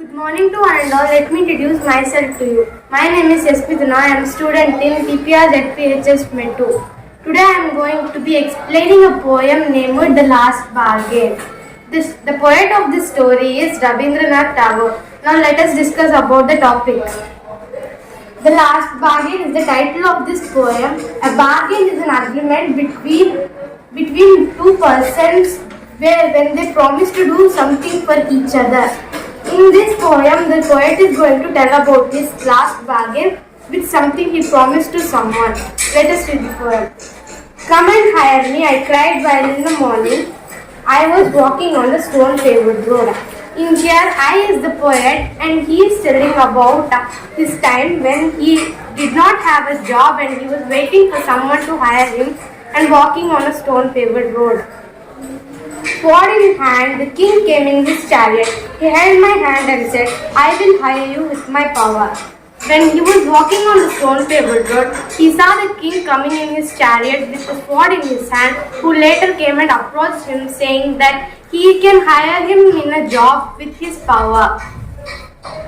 Good morning to one and all. Let me introduce myself to you. My name is Zphs Mettu. I am a student in Zphs Mettu. Today I am going to be explaining a poem named The Last Bargain. The poet of this story is Rabindranath Tagore. Now let us discuss about the topic. The Last Bargain is the title of this poem. A bargain is an agreement between two persons when they promise to do something for each other. In this poem, the poet is going to tell about his last bargain with something he promised to someone. Let us read the poem. Come and hire me, I cried while in the morning I was walking on the stone-paved road. In here, I is the poet, and he is telling about his time when he did not have a job and he was waiting for someone to hire him and walking on a stone-paved road. Sword in hand, the king came in his chariot. He held my hand and said, I will hire you with my power. When he was walking on the stone-paved road, he saw the king coming in his chariot with a sword in his hand, who later came and approached him, saying that he can hire him in a job with his power.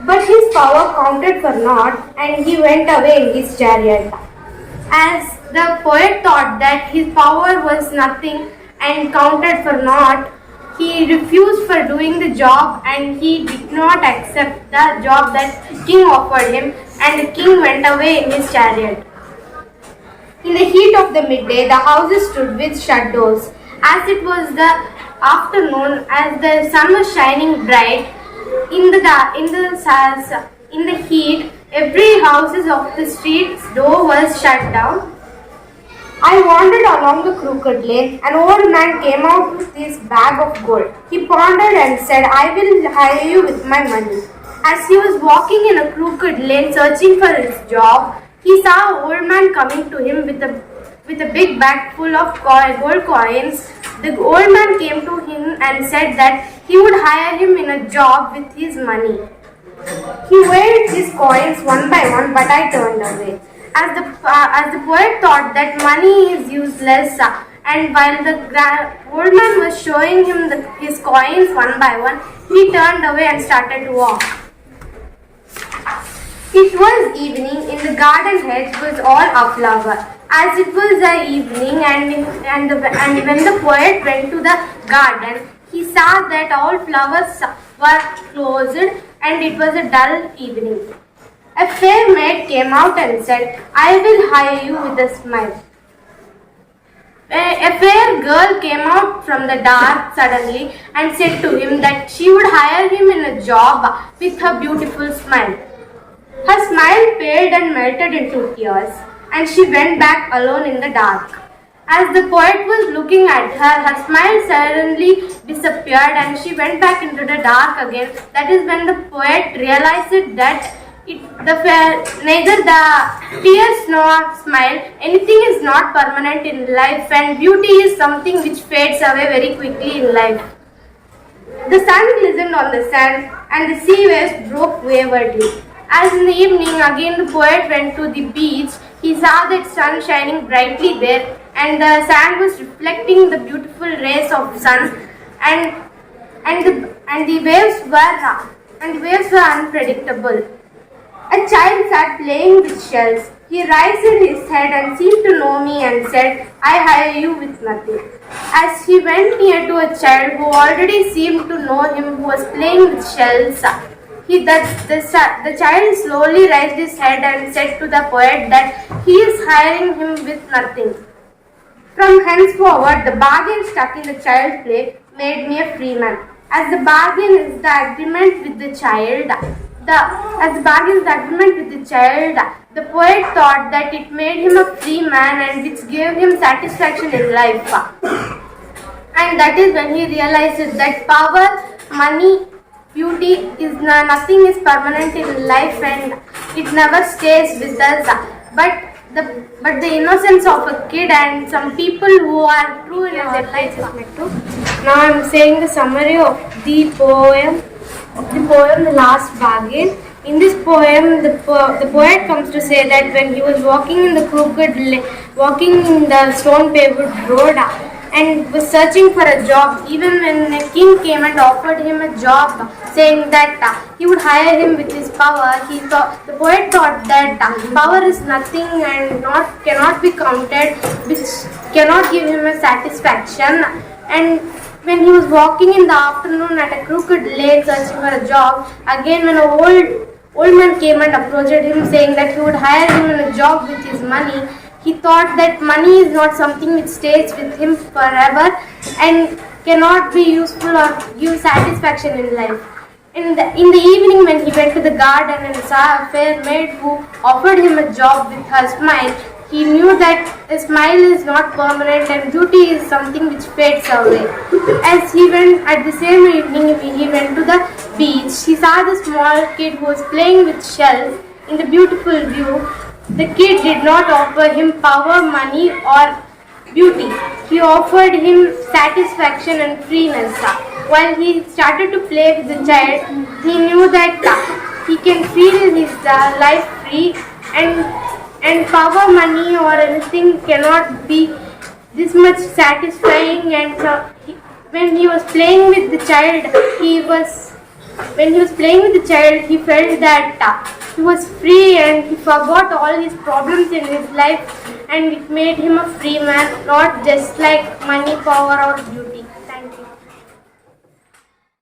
But his power counted for naught, and he went away in his chariot. As the poet thought that his power was nothing and counted for naught, he refused for doing the job and he did not accept the job that king offered him, and the king went away in his chariot. In the heat of the midday, the houses stood with shut doors. As it was the afternoon, as the sun was shining bright, in the heat, every houses of the street's door was shut down. I wandered along the crooked lane. An old man came out with his bag of gold. He pondered and said, I will hire you with my money. As he was walking in a crooked lane searching for his job, he saw an old man coming to him with a big bag full of gold coins. The old man came to him and said that he would hire him in a job with his money. He weighed his coins one by one, but I turned away. As the poet thought that money is useless, and while the old man was showing him his coins one by one, he turned away and started to walk. It was evening. In the garden hedge was all aflower. As it was the evening, and when the poet went to the garden, he saw that all flowers were closed, and it was a dull evening. A fair maid came out and said, I will hire you with a smile. A fair girl came out from the dark suddenly and said to him that she would hire him in a job with her beautiful smile. Her smile paled and melted into tears, and she went back alone in the dark. As the poet was looking at her, her smile suddenly disappeared and she went back into the dark again. That is when the poet realized that neither the tears nor smile, anything is not permanent in life, and beauty is something which fades away very quickly in life. The sun glistened on the sand and the sea waves broke waywardly. As in the evening again the poet went to the beach, he saw the sun shining brightly there, and the sand was reflecting the beautiful rays of sun, and the waves were unpredictable. A child sat playing with shells. He raised his head and seemed to know me and said, I hire you with nothing. As he went near to a child who already seemed to know him, who was playing with shells, the child slowly raised his head and said to the poet that he is hiring him with nothing. From henceforward, the bargain stuck in the child's play made me a free man. As the bargain is the agreement with the child, the poet thought that it made him a free man and which gave him satisfaction in life. And that is when he realized that power, money, beauty is nothing is permanent in life and it never stays with us. But the innocence of a kid and some people who are true in our lives is Mettu. Now I am saying the summary of the poem. The Last Bargain. In this poem, the poet comes to say that when he was walking in the stone-paved road, and was searching for a job. Even when a king came and offered him a job, saying that he would hire him with his power, the poet thought that power is nothing and cannot be counted, which cannot give him a satisfaction. And when he was walking in the afternoon at a crooked lane searching for a job, again when a old man came and approached him saying that he would hire him in a job with his money, he thought that money is not something which stays with him forever and cannot be useful or give satisfaction in life. In the evening when he went to the garden and saw a fair maid who offered him a job with her smile, he knew that a smile is not permanent and beauty is something which fades away. As he went at the same evening, he went to the beach. He saw the small kid who was playing with shells in the beautiful view. The kid did not offer him power, money or beauty. He offered him satisfaction and freeness. While he started to play with the child, he knew that he can feel his life free and power, money or anything cannot be this much satisfying. And when he was playing with the child, he felt that he was free and he forgot all his problems in his life, and it made him a free man, not just like money, power or beauty.